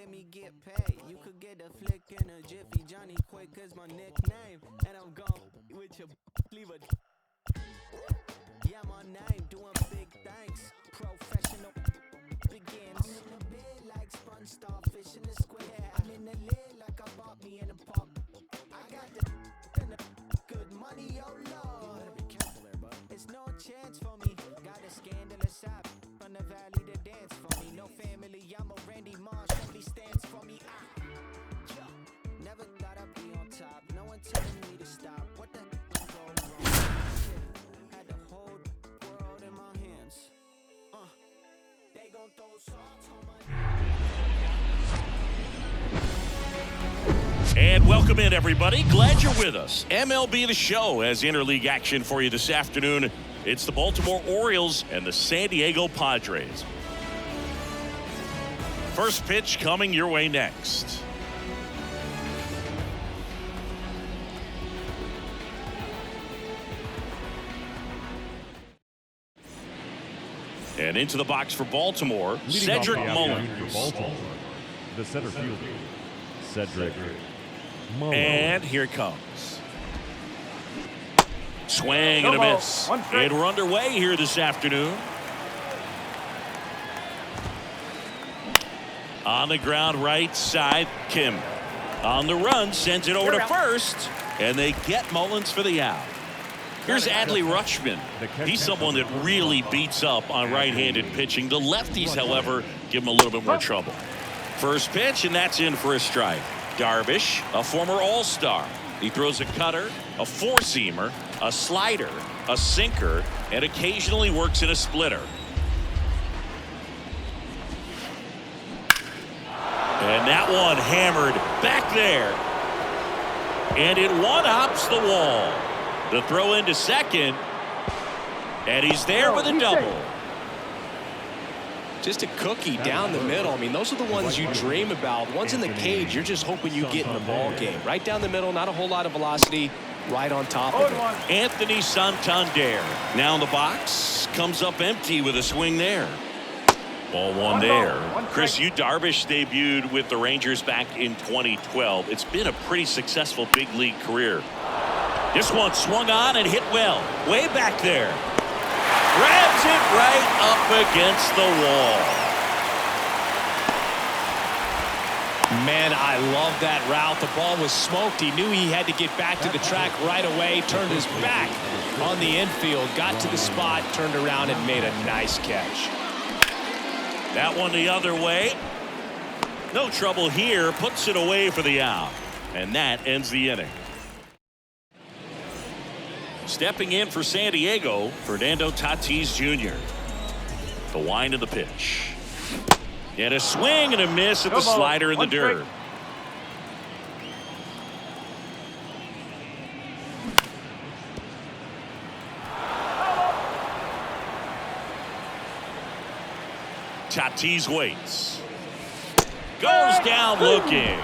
let me get paid. You could get a flick in a jiffy. Johnny Quick is my nickname. And I'm gone with your leave a. Yeah, my name, doing big things. Professional begins. I'm in the bed like sponge starfish in the square. I'm in the lid like I bought me in the park. I got the good money, oh Lord. Be careful there, bud. It's no chance for me. Got a scandalous app from the valley to dance for me. No family, I'm a Randy Marsh. Only stands for me. Yeah. Never thought I'd be on top. No one telling me to stop. What the heck going wrong? Shit. Had the whole world in my hands. They gon' throw salt on my. And welcome in, everybody. Glad you're with us. MLB The Show has interleague action for you this afternoon. It's the Baltimore Orioles and the San Diego Padres. First pitch coming your way next. And into the box for Baltimore, Cedric Mullins. For Baltimore, the center fielder, Cedric Mullins. And here it comes. Swing and a miss. And we're underway here this afternoon. On the ground right side, Kim. On the run, sends it over to first. And they get Mullins for the out. Here's Adley Rutschman. He's someone that really beats up on right-handed pitching. The lefties, however, give him a little bit more trouble. First pitch, and that's in for a strike. Darvish, a former All-Star. He throws a cutter, a four-seamer, a slider, a sinker, and occasionally works in a splitter. And that one hammered back there. And it one-hops the wall. The throw into second, and he's there with a double. Just a cookie down the middle. I mean, those are the ones you dream about. Ones in the cage, you're just hoping you get in the ball game. Right down the middle, not a whole lot of velocity, right on top of it. Anthony Santander now in the box, comes up empty with a swing there. Ball one there. Chris, Yu Darvish debuted with the Rangers back in 2012. It's been a pretty successful big league career. This one swung on and hit well. Way back there. Grabs it right up against the wall. Man, I love that route. The ball was smoked. He knew he had to get back to the track right away. Turned his back on the infield. Got to the spot, turned around, and made a nice catch. That one the other way. No trouble here. Puts it away for the out. And that ends the inning. Stepping in for San Diego, Fernando Tatis Jr. The wind of the pitch. And a swing and a miss at the slider in the dirt. Tatis waits. Goes down looking.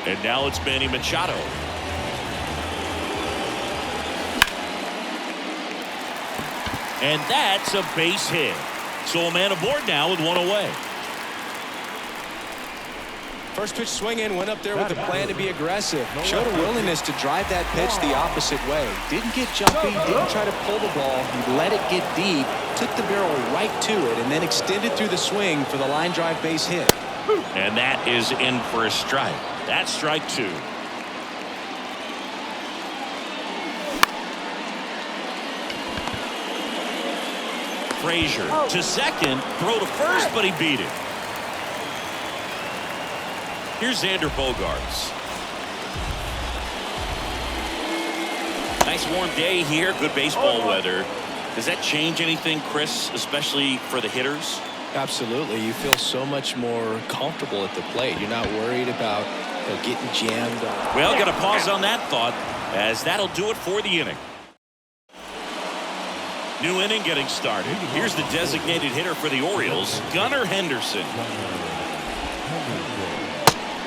And now it's Manny Machado. And that's a base hit. So a man aboard now with one away. First pitch swing in, went up there with the plan to be aggressive. Showed a willingness to drive that pitch the opposite way. Didn't get jumpy, didn't try to pull the ball. He let it get deep, took the barrel right to it, and then extended through the swing for the line drive base hit. And that is in for a strike. That's strike two. Frazier to second, throw to first, but he beat it. Here's Xander Bogaerts. Nice warm day here, good baseball weather. Does that change anything, Chris, especially for the hitters? Absolutely. You feel so much more comfortable at the plate. You're not worried about getting jammed up. Well, got to pause on that thought, as that'll do it for the inning. New inning getting started. Here's the designated hitter for the Orioles, Gunnar Henderson.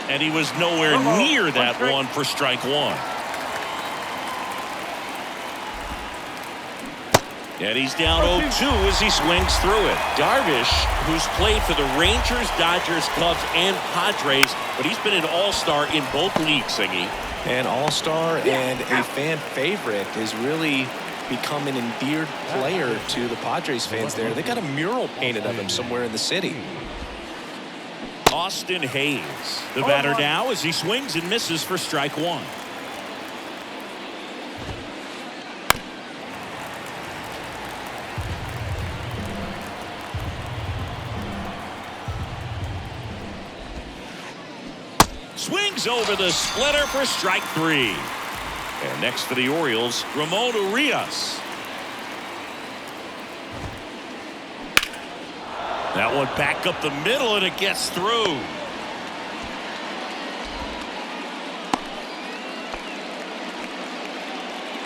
And he was nowhere near that one for strike one. And he's down 0-2 as he swings through it. Darvish, who's played for the Rangers, Dodgers, Cubs, and Padres, but he's been an all-star in both leagues, Singy. An all-star and a fan favorite, has really become an endeared player to the Padres fans there. They got a mural painted of him somewhere in the city. Austin Hayes, the batter now as he swings and misses for strike one. Swings over the splitter for strike three. And next for the Orioles, Ramon Urias. That one back up the middle, and it gets through.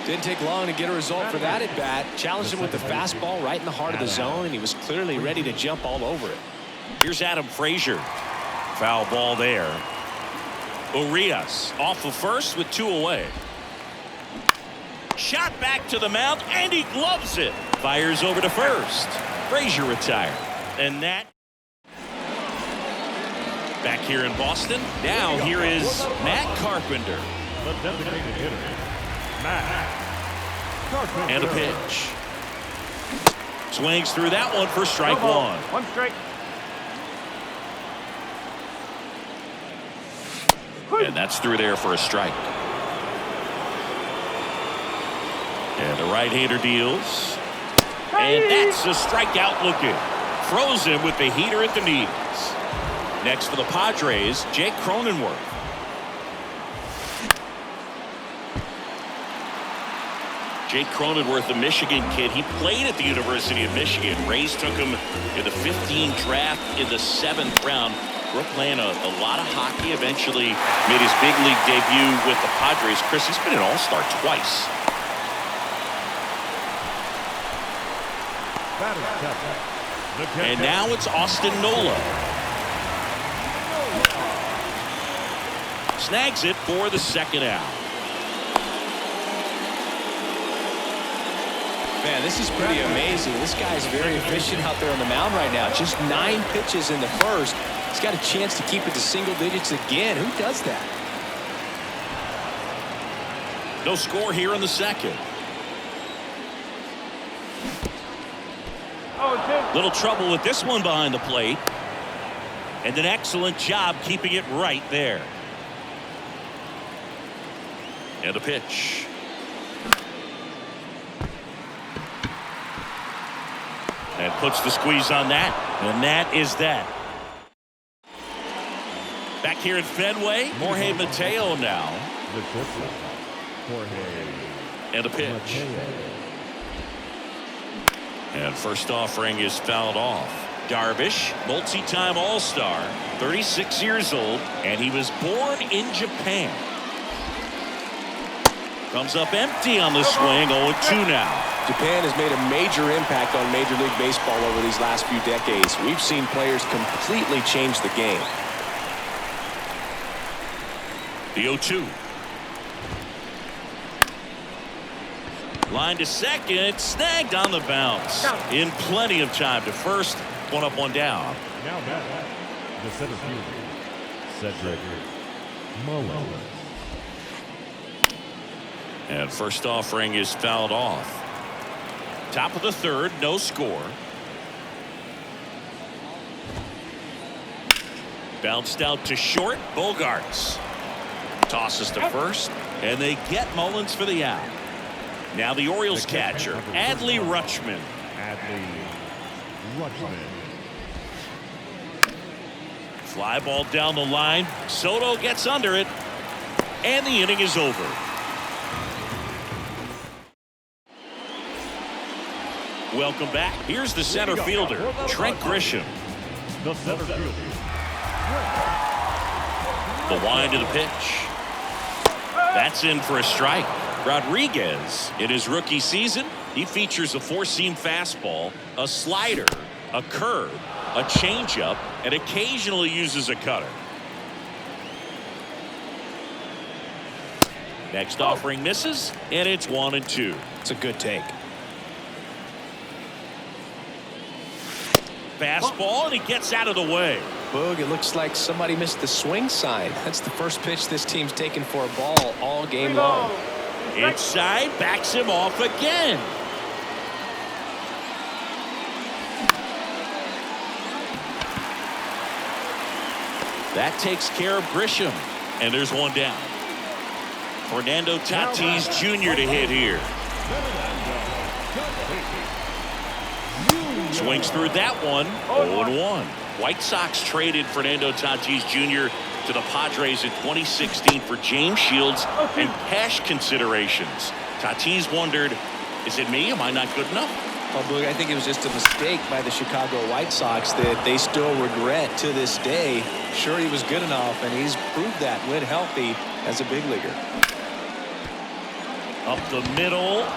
Didn't take long to get a result for that at bat. Challenged him with the fastball right in the heart of the zone, and he was clearly ready to jump all over it. Here's Adam Frazier. Foul ball there. Urias off of first with 2 away. Shot back to the mound, and he gloves it. Fires over to first. Frazier retired. And that back here in Boston. Now here is Matt Carpenter. The designated hitter, Matt Carpenter. And a pitch. Swings through that one for strike one. One strike. And that's through there for a strike. And the right-hander deals. And that's a strikeout looking. Throws him with the heater at the knees. Next for the Padres, Jake Cronenworth. Jake Cronenworth, the Michigan kid. He played at the University of Michigan. Rays took him in the 15 draft in the 7th round. Grew up playing a lot of hockey. Eventually made his big league debut with the Padres. Chris, he's been an all-star twice. And now it's Austin Nola. Snags it for the second out. Man, this is pretty amazing. This guy's very efficient out there on the mound right now. Just 9 pitches in the first. He's got a chance to keep it to single digits again. Who does that? No score here in the second. Little trouble with this one behind the plate. And an excellent job keeping it right there. And a pitch. And puts the squeeze on that. And that is that. Back here at Fenway, Jorge Mateo now. And a pitch. And first offering is fouled off. Darvish, multi-time All-Star, 36 years old, and he was born in Japan. Comes up empty on the swing, 0-2 now. Japan has made a major impact on Major League Baseball over these last few decades. We've seen players completely change the game. The 0-2. Line to second, snagged on the bounce. In plenty of time to first. 1 up, 1 down. Now back, the center fielder, Cedric Mullins. And first offering is fouled off. Top of the third, no score. Bounced out to short, Bogarts. Tosses to first, and they get Mullins for the out. Now the Orioles catcher, Adley Rutschman. Fly ball down the line. Soto gets under it, and the inning is over. Welcome back. Here's the center fielder, Trent Grisham. The center fielder. The wind of the pitch. That's in for a strike. Rodriguez, in his rookie season, he features a 4-seam fastball, a slider, a curve, a changeup, and occasionally uses a cutter. Next offering misses, and it's 1-2. It's a good take. fastball, and he gets out of the way. Boog, it looks like somebody missed the swing sign. That's the first pitch this team's taken for a ball all game long. Inside, backs him off again. That takes care of Grisham. And there's one down. Fernando Tatis Jr. to hit here. Swings through that one. 0-1. White Sox traded Fernando Tatis Jr. to the Padres in 2016 for James Shields and cash considerations. Tatis wondered, is it me? Am I not good enough? Well, Boog, I think it was just a mistake by the Chicago White Sox that they still regret to this day. Sure, he was good enough, and he's proved that when healthy as a big leaguer. Up the middle.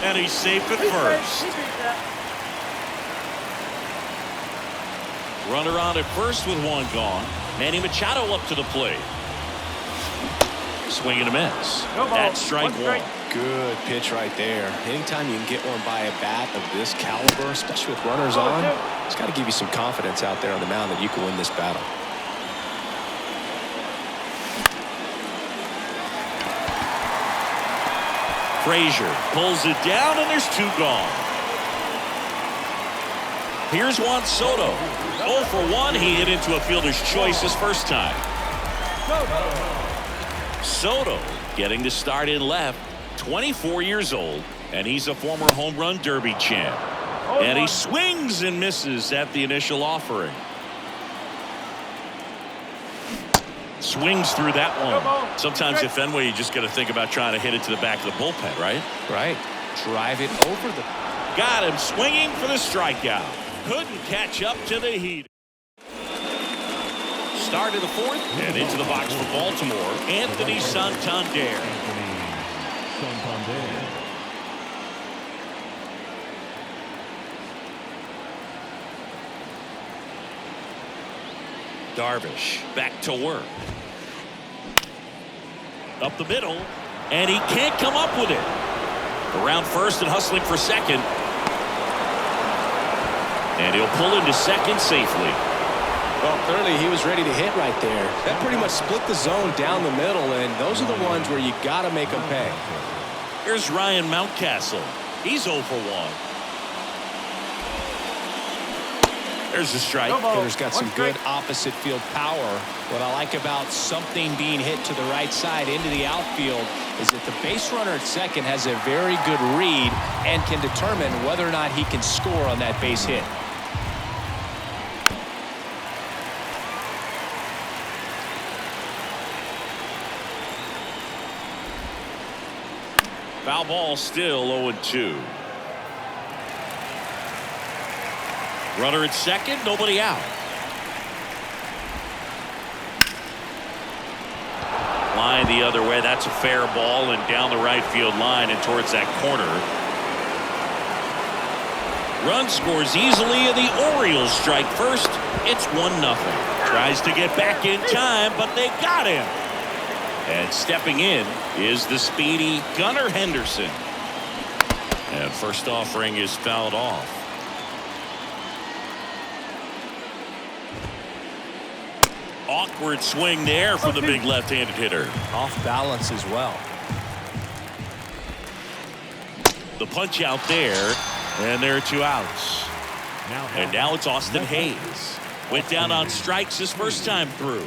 And he's safe at first. Runner on at first with one gone. Manny Machado up to the plate. Swing and a miss. That's strike one. Good pitch right there. Anytime you can get one by a bat of this caliber, especially with runners on, it's got to give you some confidence out there on the mound that you can win this battle. Frazier pulls it down, and there's two gone. Here's Juan Soto. 0 for 1. He hit into a fielder's choice his first time. Soto getting the start in left. 24 years old, and he's a former home run derby champ. And he swings and misses at the initial offering. Swings through that one. Sometimes at Fenway, you just got to think about trying to hit it to the back of the bullpen, right? Right. Drive it over the... Got him swinging for the strikeout. Couldn't catch up to the heat. Start of the fourth, and into the box for Baltimore, Anthony Santander. Darvish back to work. Up the middle, and he can't come up with it. Around first and hustling for second. And he'll pull into second safely. Well, clearly he was ready to hit right there. That pretty much split the zone down the middle, and those are the ones where you got to make them pay. Here's Ryan Mountcastle. He's 0 for 1. There's the strike. Hitter's got some good opposite field power. What I like about something being hit to the right side into the outfield is that the base runner at second has a very good read and can determine whether or not he can score on that base hit. Foul ball, still 0-2. Runner at second, nobody out. Line the other way. That's a fair ball and down the right field line and towards that corner. Run scores easily, and the Orioles strike first. It's 1-0. Tries to get back in time, but they got him. And stepping in is the speedy Gunnar Henderson. And first offering is fouled off. Awkward swing there for the big left-handed hitter. Off balance as well. The punch out there, and there are 2 outs. And now it's Austin Hayes. Went down on strikes his first time through.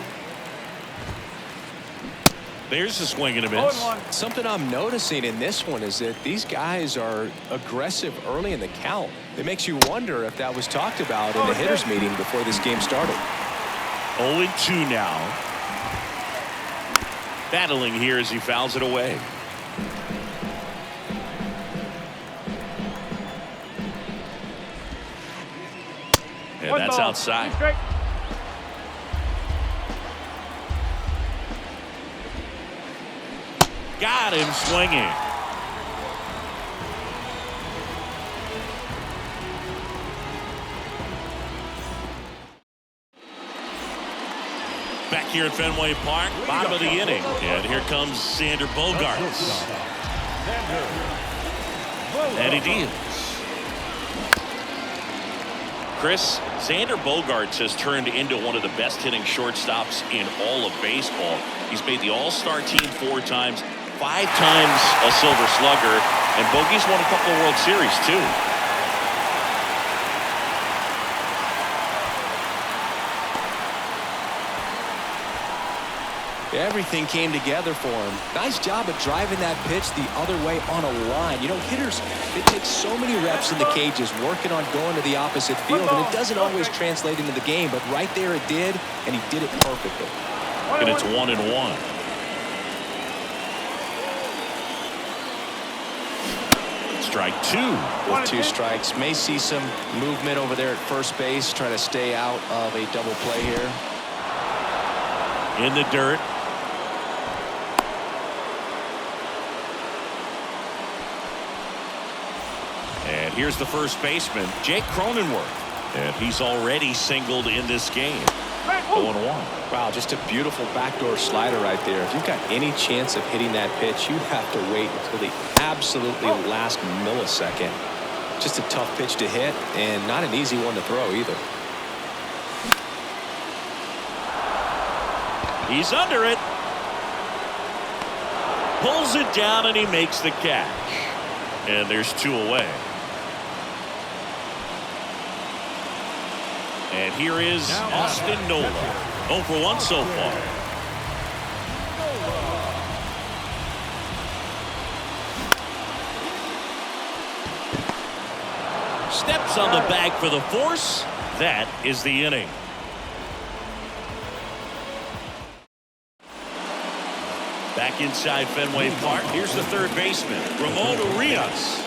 There's a swing and a miss. Something I'm noticing in this one is that these guys are aggressive early in the count. It makes you wonder if that was talked about in the hitters meeting before this game started. 0-2 now. Battling here as he fouls it away. And that's outside. Got him swinging. Back here at Fenway Park, bottom of the inning. And here comes Sander Bogaerts. And he deals. Chris, Xander Bogaerts has turned into one of the best hitting shortstops in all of baseball. He's made the All-Star team 4 times, 5 times a Silver Slugger, and Bogey's won a couple of World Series too. Everything came together for him. Nice job of driving that pitch the other way on a line. You know, hitters, it takes so many reps in the cages working on going to the opposite field, and it doesn't always translate into the game, but right there it did, and he did it perfectly. And it's 1-1. Strike 2. With 2 strikes, may see some movement over there at first base, trying to stay out of a double play here. In the dirt. And here's the first baseman, Jake Cronenworth. And he's already singled in this game. 0-1. Wow, just a beautiful backdoor slider right there. If you've got any chance of hitting that pitch, you have to wait until the absolutely last millisecond. Just a tough pitch to hit, and not an easy one to throw either. He's under it. Pulls it down, and he makes the catch. And there's 2 away. And here is Austin Nola. 0 for 1 so far. Steps on the bag for the force. That is the inning. Back inside Fenway Park. Here's the third baseman, Ramon Urias.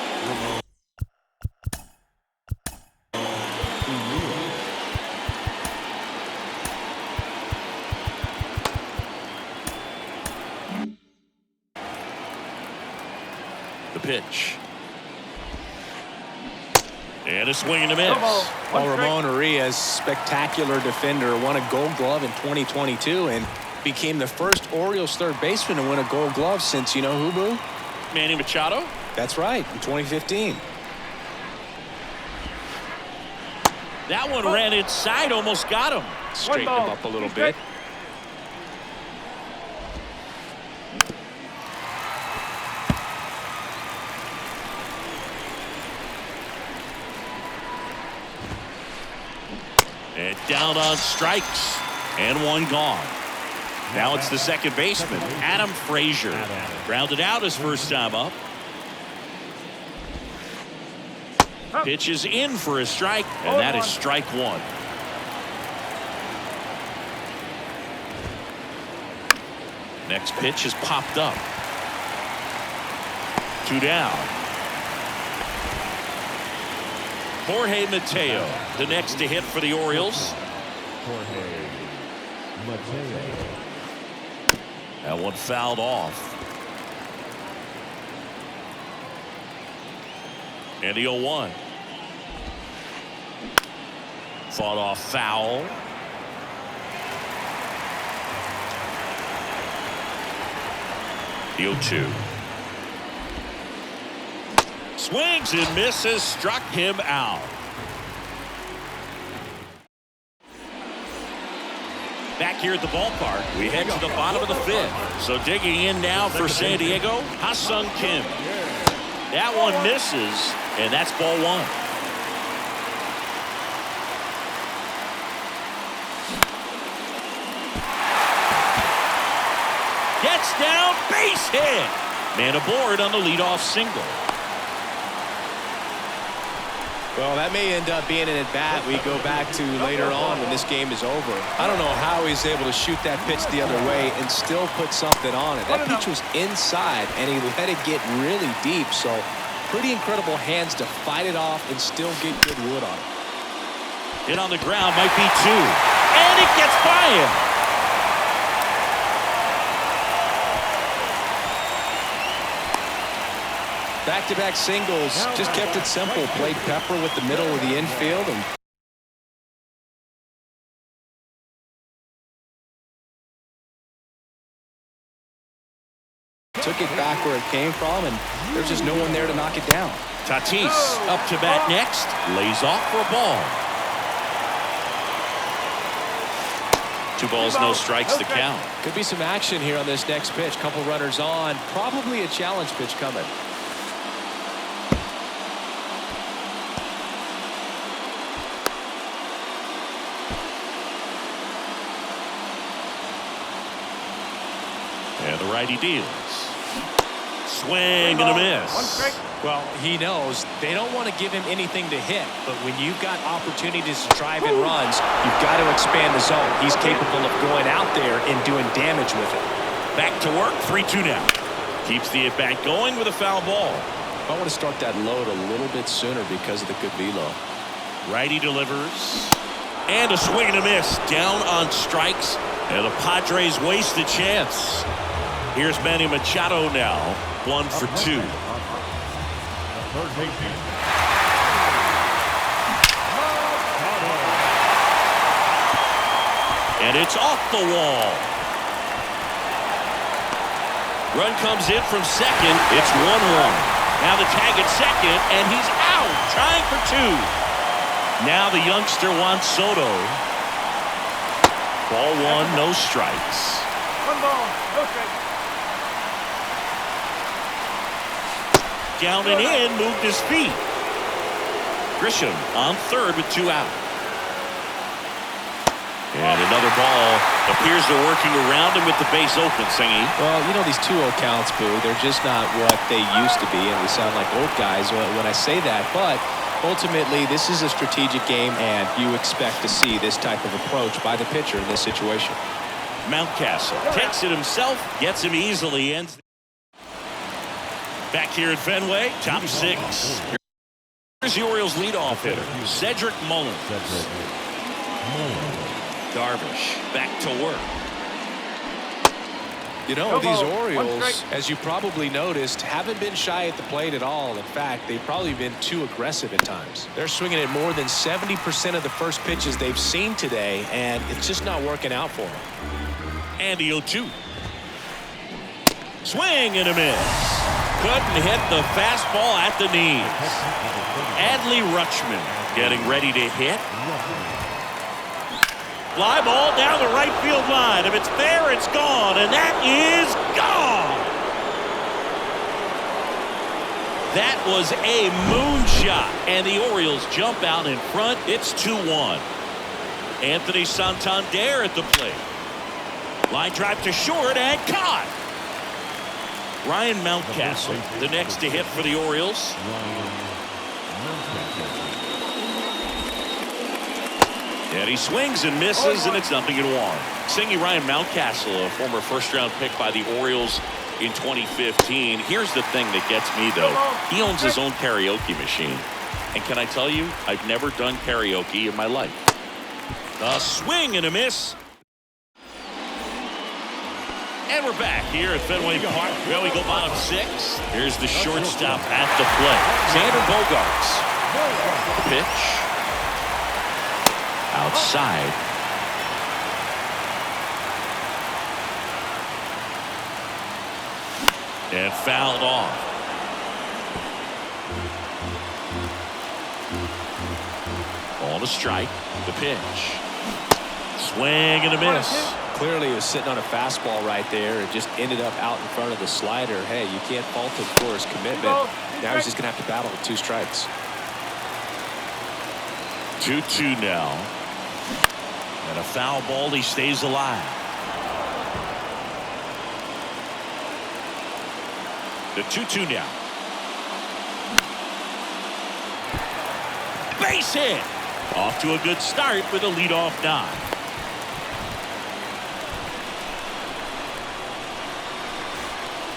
The pitch. And a swing and a miss. Well, Ramon Urias, spectacular defender, won a Gold Glove in 2022 and became the first Orioles third baseman to win a Gold Glove since, you know who, Boo? Manny Machado? That's right, in 2015. That one ran inside, almost got him. Straightened him up a little bit. And down on strikes. And 1 gone. Now it's the second baseman, Adam Frazier. Grounded out his first time up. Pitch is in for a strike, and that is strike 1. Next pitch is popped up. 2 down. Jorge Mateo, the next to hit for the Orioles. Jorge Mateo. That one fouled off. And the 0-1. Fought off foul. The 0-2. Swings and misses, struck him out. Back here at the ballpark, we head to the bottom of the 5th. So digging in now for San Diego, Ha-Sung Kim. That one misses, and that's ball 1. Gets down, base hit. Man aboard on the leadoff single. Well, that may end up being an at-bat we go back to later on when this game is over. I don't know how he's able to shoot that pitch the other way and still put something on it. That pitch was inside, and he let it get really deep. So pretty incredible hands to fight it off and still get good wood on it. Hit on the ground, might be 2. And it gets by him. Back-to-back singles, just kept it simple. Played pepper with the middle of the infield and took it back where it came from, and there's just no one there to knock it down. Tatis up to bat next, lays off for a ball. 2 balls, no strikes to count. Could be some action here on this next pitch. Couple runners on. Probably a challenge pitch coming. And the righty deals. Swing and a miss. Well, he knows they don't want to give him anything to hit, but when you've got opportunities to drive in runs, you've got to expand the zone. He's capable of going out there and doing damage with it. Back to work, 3-2 now. Keeps the at-bat going with a foul ball. I want to start that load a little bit sooner because of the good velo. Righty delivers. And a swing and a miss. Down on strikes. And the Padres waste a chance. Here's Manny Machado now. 1 for 2. And it's off the wall. Run comes in from second. It's 1-1. Now the tag at second, and he's out, trying for 2. Now the youngster Juan Soto. Ball 1, no strikes. 1 ball, no strikes. Down and in, moved his feet. Grisham on third with 2 out. And another ball appears to working around him with the base open, Singy. Well, you know, these 2-0 counts, Boo, they're just not what they used to be, and we sound like old guys when I say that. But ultimately, this is a strategic game, and you expect to see this type of approach by the pitcher in this situation. Mountcastle takes it himself, gets him easily, ends. Back here at Fenway, top 6. Here's the Orioles leadoff hitter, Cedric Mullins. Darvish back to work. You know, these Orioles, as you probably noticed, haven't been shy at the plate at all. In fact, they've probably been too aggressive at times. They're swinging at more than 70% of the first pitches they've seen today, and it's just not working out for them. And the 0-2. Swing and a miss. Couldn't hit the fastball at the knees. Adley Rutschman getting ready to hit. Fly ball down the right field line. If it's there, it's gone. And that is gone. That was a moonshot. And the Orioles jump out in front. It's 2-1. Anthony Santander at the plate. Line drive to short and caught. Ryan Mountcastle, the next to hit for the Orioles. And he swings and misses, and it's 0-1. Singy, Ryan Mountcastle, a former first-round pick by the Orioles in 2015. Here's the thing that gets me, though. He owns his own karaoke machine. And can I tell you, I've never done karaoke in my life. A swing and a miss. And we're back here at Fenway Park. Well, we go bottom 6. Here's the shortstop at the plate. Xander Bogaerts. Pitch. Outside. And fouled off. On a strike. The pitch. Swing and a miss. Clearly, he was sitting on a fastball right there. It just ended up out in front of the slider. Hey, you can't fault him for his commitment. Now he's just going to have to battle with 2 strikes. 2-2 now. And a foul ball. He stays alive. The 2-2 now. Base hit. Off to a good start with a leadoff nod.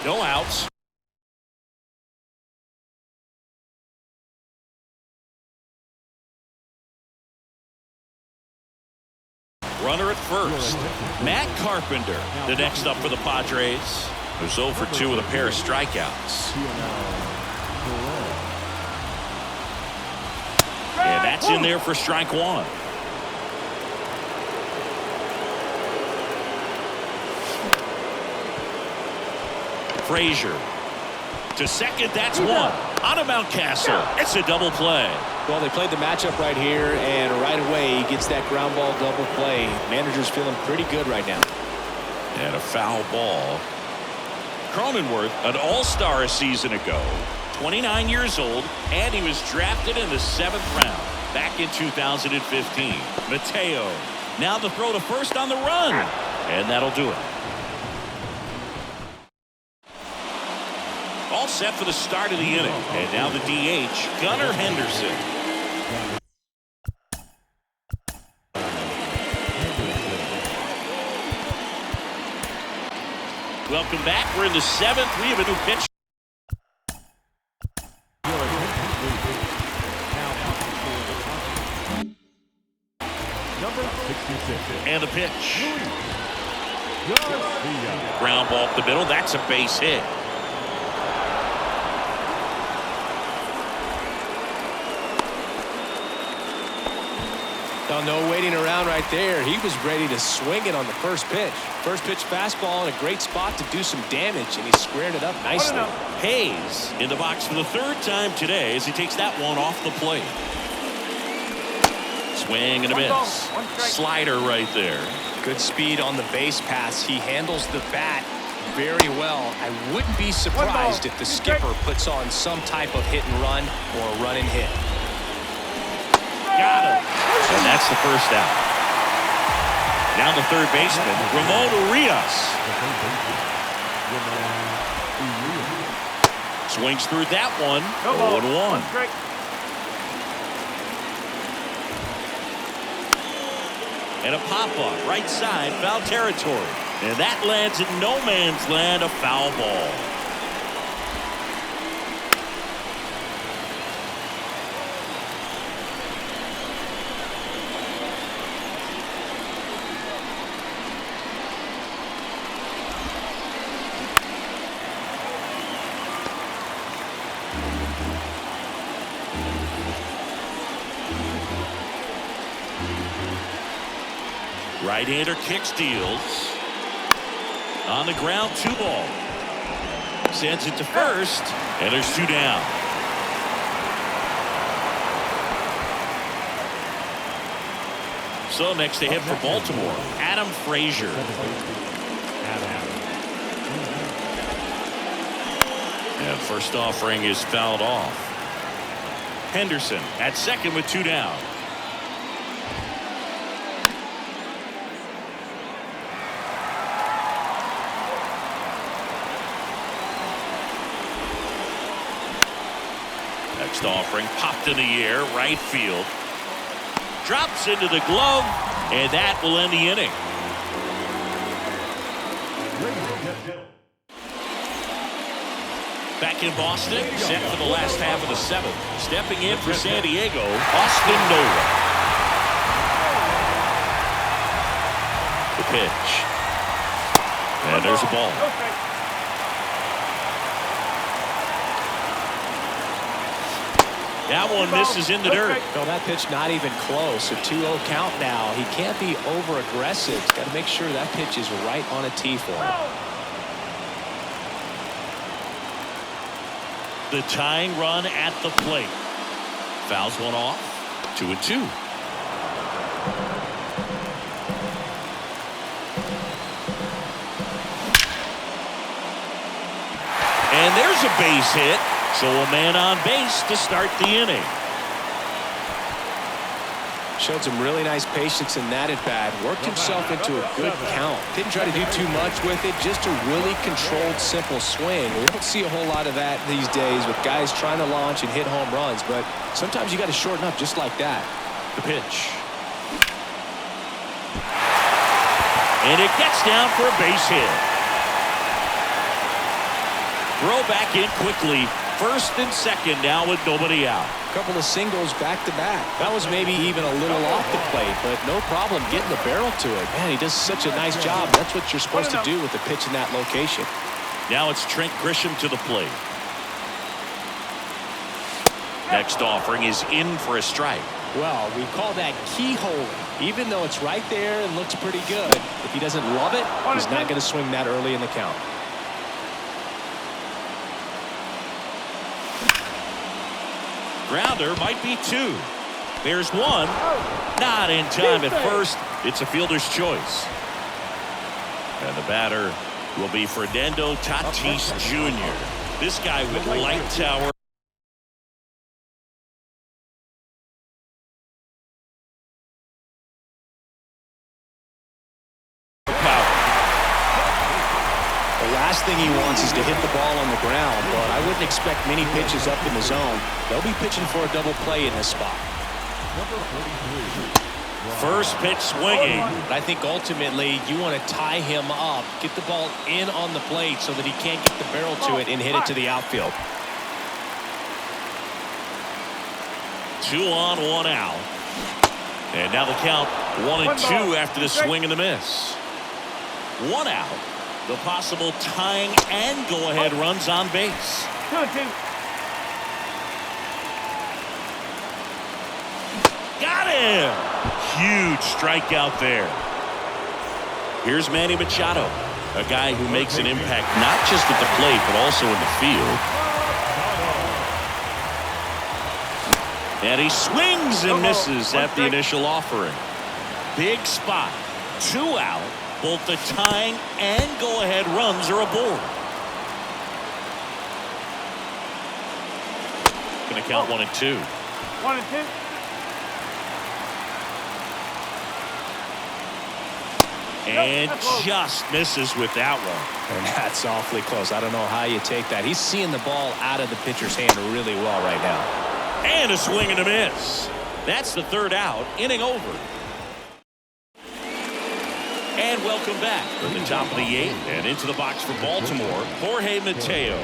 No outs. Runner at first. Matt Carpenter, the next up for the Padres. Who's 0 for 2 with a pair of strikeouts. And that's in there for strike 1. Frazier to second. That's 1. On to Mountcastle. It's a double play. Well, they played the matchup right here, and right away he gets that ground ball double play. Manager's feeling pretty good right now. And a foul ball. Cronenworth, an all-star a season ago, 29 years old, and he was drafted in the 7th round back in 2015. Mateo, now the throw to first on the run, and that'll do it. All set for the start of the inning, and now the DH, Gunnar Henderson. Welcome back. We're in the 7th. We have a new pitch. Number 66. And the pitch. Ground ball up the middle. That's a base hit. No waiting around right there. He was ready to swing it on the first pitch. First pitch fastball in a great spot to do some damage, and he squared it up nicely. Hayes in the box for the 3rd time today as he takes that one off the plate. Swing and a miss. Slider right there. Good speed on the base pass. He handles the bat very well. I wouldn't be surprised if the skipper puts on some type of hit and run or a run and hit. Got him. And that's the first out. Now the third baseman, Ramon Urias. Swings through that one. 0-1. And a pop-up right side, foul territory. And that lands in no man's land, a foul ball. Right-hander kick steals. On the ground, 2 ball. Sends it to first, and there's 2 down. So next to hit for Baltimore, Adam Frazier. And first offering is fouled off. Henderson at second with 2 down. Next offering popped in the air, right field. Drops into the glove, and that will end the inning. Back in Boston, set for the last half of the 7th. Stepping in for San Diego, Austin Nola. The pitch. And there's a ball. That one misses in the dirt. Well, that pitch not even close. A 2-0 count now. He can't be over-aggressive. He's got to make sure that pitch is right on a tee for him. The tying run at the plate. Fouls one off. 2-2. And there's a base hit. So a man on base to start the inning. Showed some really nice patience in that at bat. Worked himself into a good count. Didn't try to do too much with it. Just a really controlled, simple swing. We don't see a whole lot of that these days with guys trying to launch and hit home runs. But sometimes you got to shorten up just like that. The pitch. And it gets down for a base hit. Throw back in quickly. First and second now with nobody out. Couple of singles back-to-back. That was maybe even a little off the plate, but no problem getting the barrel to it. Man, he does such a nice job. That's what you're supposed to do with the pitch in that location. Now it's Trent Grisham to the plate. Next offering is in for a strike. Well, we call that keyhole. Even though it's right there and looks pretty good, if he doesn't love it, he's not going to swing that early in the count. Grounder might be 2. There's 1. Not in time at first. It's a fielder's choice. And the batter will be Fernando Tatis Jr. This guy with light tower. The last thing he wants is to hit the ball on the ground, but I wouldn't expect many pitches up in the zone. They'll be pitching for a double play in this spot. First pitch swinging. I think ultimately you want to tie him up, get the ball in on the plate so that he can't get the barrel to it and hit it to the outfield. 2 on, 1 out. And now the count 1-2 after the swing and the miss. 1 out. The possible tying and go-ahead runs on base. 2-2. Got him! Huge strikeout there. Here's Manny Machado, a guy who makes an impact not just at the plate but also in the field. And he swings and misses at the initial offering. Big spot. 2 out. Both the tying and go-ahead runs are aboard. Going to count 1-2. 1-2. And just misses with that one. And that's awfully close. I don't know how you take that. He's seeing the ball out of the pitcher's hand really well right now. And a swing and a miss. That's the 3rd out. Inning over. And welcome back from the top of the 8th and into the box for Baltimore, Jorge Mateo.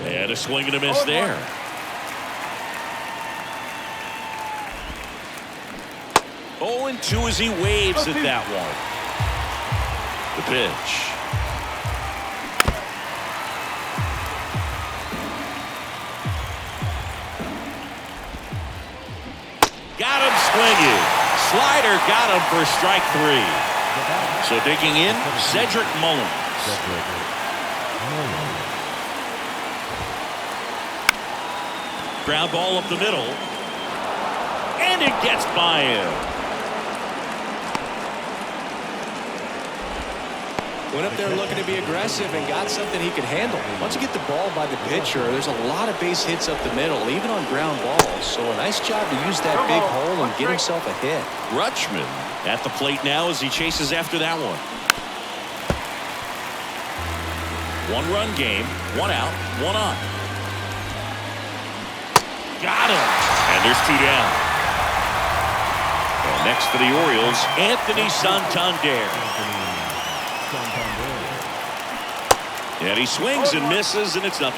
And a swing and a miss there. Oh, and 2 as he waves at that one. The pitch. Got him swinging. Slider got him for strike 3. So digging in, Cedric Mullins. Ground ball up the middle. And it gets by him. Went up there looking to be aggressive and got something he could handle. Once you get the ball by the pitcher, there's a lot of base hits up the middle, even on ground balls. So a nice job to use that big hole and get himself a hit. Rutschman at the plate now as he chases after that one. 1-run game, 1 out, 1 on. Got him. And there's 2 down. And next for the Orioles, Anthony Santander. And he swings and misses, and it's 0-1.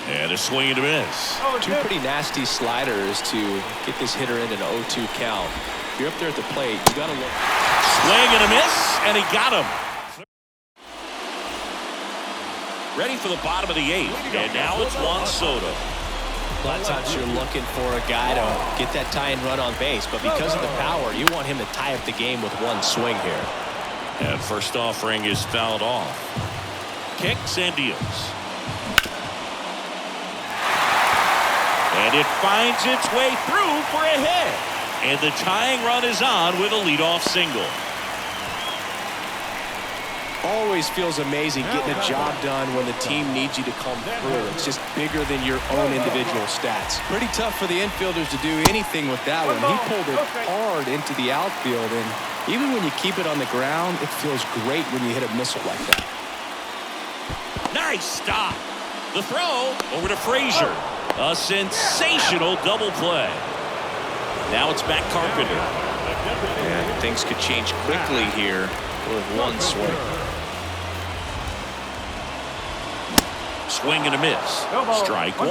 And a swing and a miss. 2 pretty nasty sliders to get this hitter into an 0-2 count. If you're up there at the plate, you got to look. Swing and a miss, and he got him. Ready for the bottom of the 8th, and now it's Juan Soto. A lot of times you're looking for a guy to get that tying run on base, but because of the power, you want him to tie up the game with 1 swing here. And first offering is fouled off. Kicks and deals. And it finds its way through for a hit. And the tying run is on with a leadoff single. Always feels amazing getting a job done when the team needs you to come through. It's just bigger than your own individual stats. Pretty tough for the infielders to do anything with that one. He pulled it hard into the outfield, and even when you keep it on the ground, it feels great when you hit a missile like that. Nice stop. The throw over to Frazier. A sensational double play. Now it's back Carpenter. And things could change quickly here with 1 swing. Swing and a miss. Strike 1.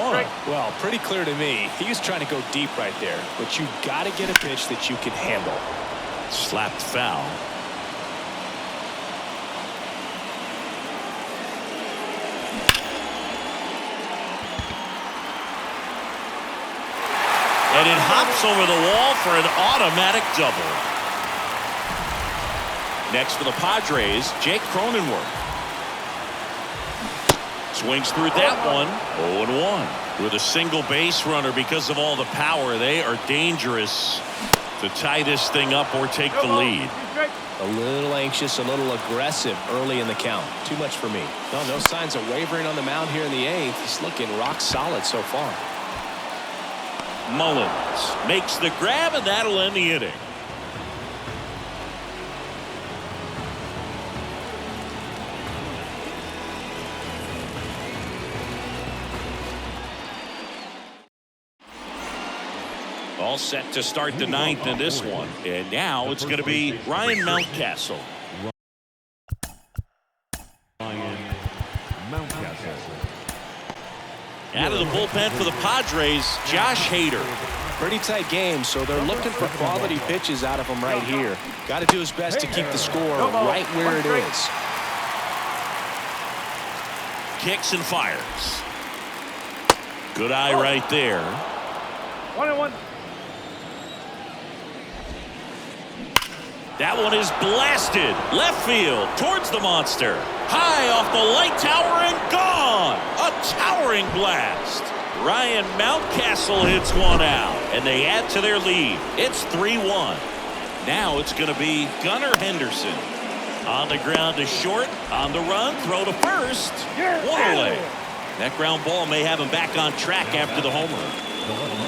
Well, pretty clear to me. He was trying to go deep right there, but you got to get a pitch that you can handle. Slapped foul. And it hops over the wall for an automatic double. Next for the Padres, Jake Cronenworth. Swings through that one. 0-1. With a single base runner because of all the power, they are dangerous to tie this thing up or take the lead. A little anxious, a little aggressive early in the count. Too much for me. No signs of wavering on the mound here in the 8th. He's looking rock solid so far. Mullins makes the grab, and that'll end the inning. All set to start the 9th in this one. And now it's going to be Ryan Mountcastle. Out of the bullpen for the Padres, Josh Hader. Pretty tight game, so they're looking for quality pitches out of him right here. Got to do his best to keep the score right where it is. Kicks and fires. Good eye right there. 1-1. That one is blasted left field towards the monster. High off the light tower and gone. A towering blast. Ryan Mountcastle hits one out, and they add to their lead. It's 3-1. Now it's going to be Gunnar Henderson. On the ground to short. On the run. Throw to first. One away. That ground ball may have him back on track after the homer.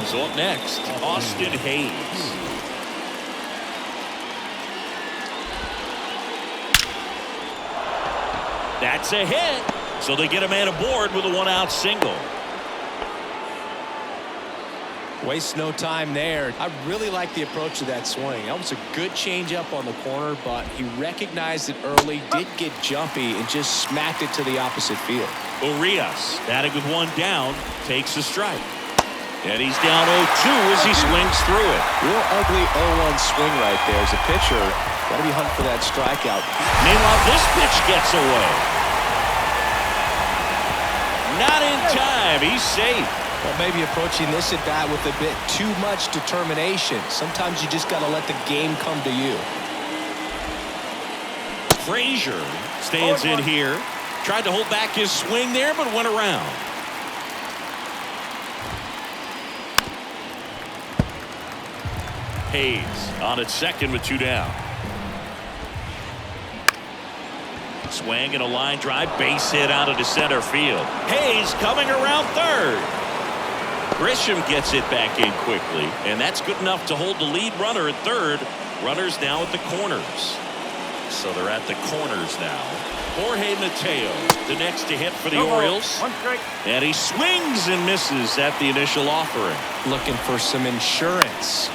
So up next, Austin Hayes. That's a hit. So they get a man aboard with a one-out single. Waste no time there. I really like the approach of that swing. That was a good changeup on the corner, but he recognized it early, did get jumpy, and just smacked it to the opposite field. Urias, batting with one down, takes a strike. And he's down 0-2 as he swings through it. Real ugly 0-1 swing right there. As a pitcher, got to be hunting for that strikeout. Meanwhile, this pitch gets away. Not in time. He's safe. Well, maybe approaching this at bat with a bit too much determination. Sometimes you just got to let the game come to you. Frazier stands in here. Tried to hold back his swing there, but went around. Hayes on at second with two down. Swing and a line drive, base hit out into center field. Hayes coming around third. Grisham gets it back in quickly, and that's good enough to hold the lead runner at third. Runners now at the corners. So they're at the corners now. Jorge Mateo, the next to hit for the Orioles. One strike. And he swings and misses at the initial offering. Looking for some insurance.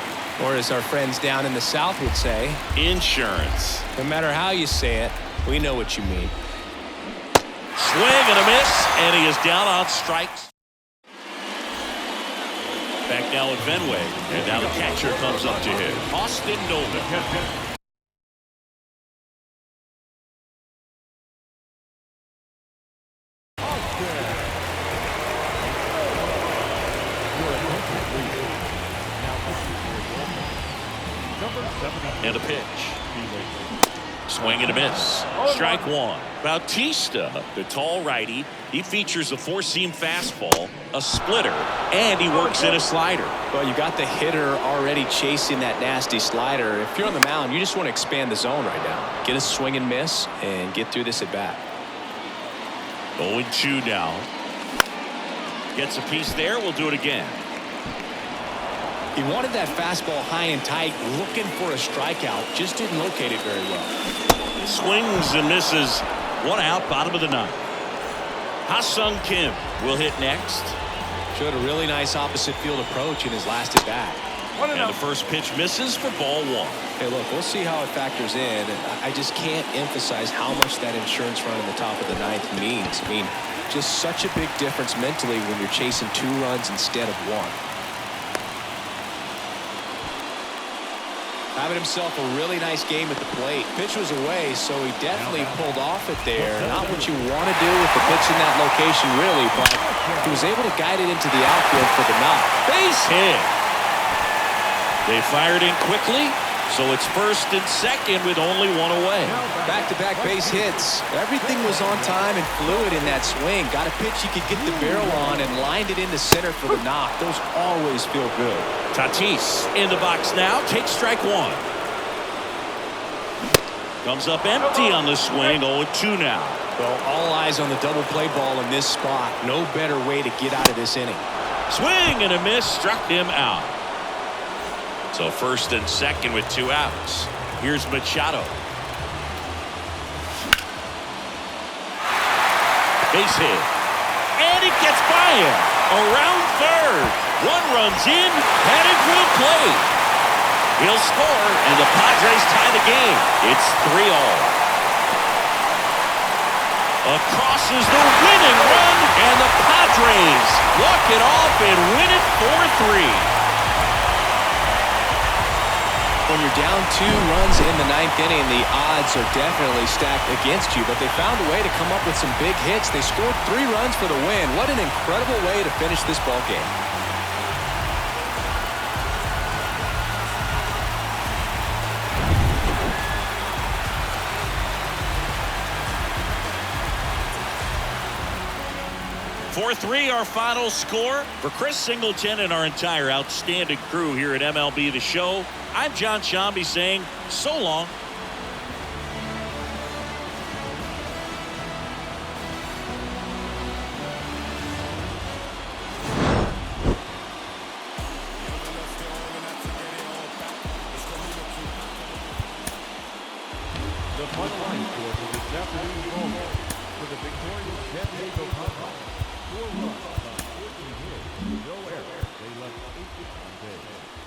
Or as our friends down in the South would say, insurance. No matter how you say it, we know what you mean. Swing and a miss, and he is down on strikes. Back now at Fenway, and now the catcher comes up to hit. Austin Nolan. And a pitch. Swing and a miss. Strike one. Bautista, the tall righty, he features a four-seam fastball, a splitter, and he works in a slider. Well, you got the hitter already chasing that nasty slider. If you're on the mound, you just want to expand the zone right now. Get a swing and miss and get through this at bat. 0-2 now. Gets a piece there. We'll do it again. He wanted that fastball high and tight, looking for a strikeout. Just didn't locate it very well. Swings and misses. One out, bottom of the ninth. Ha-Sung Kim will hit next. Showed a really nice opposite field approach in his last at bat. And the first pitch misses for ball one. Hey, look, we'll see how it factors in. I just can't emphasize how much that insurance run in the top of the ninth means. I mean, just such a big difference mentally when you're chasing 2 runs instead of 1. Having himself a really nice game at the plate. Pitch was away, so he definitely pulled off it there. Not what you want to do with the pitch in that location, really, but he was able to guide it into the outfield for the knock. Base hit. They fired in quickly. So it's first and second with only one away. Back-to-back base hits. Everything was on time and fluid in that swing. Got a pitch you could get the barrel on and lined it into center for the knock. Those always feel good. Tatis in the box now. Takes strike one. Comes up empty on the swing. 0-2 now. Well, all eyes on the double play ball in this spot. No better way to get out of this inning. Swing and a miss. Struck him out. So first and second with 2 outs. Here's Machado. Base hit. And it gets by him. Around third. 1 runs in. Headed for the plate. He'll score, and the Padres tie the game. It's 3-all. Across is the winning run, and the Padres walk it off and win it 4-3. When you're down 2 runs in the 9th inning, the odds are definitely stacked against you, but they found a way to come up with some big hits. They scored 3 runs for the win. What an incredible way to finish this ball game. (4-3) our final score. For Chris Singleton and our entire outstanding crew here at MLB The Show, I'm John Shambi saying so long. The final line score for this afternoon's ball game. For the victorious San Diego Padres, 4 runs on 14 hits, no errors. They left 8 on base.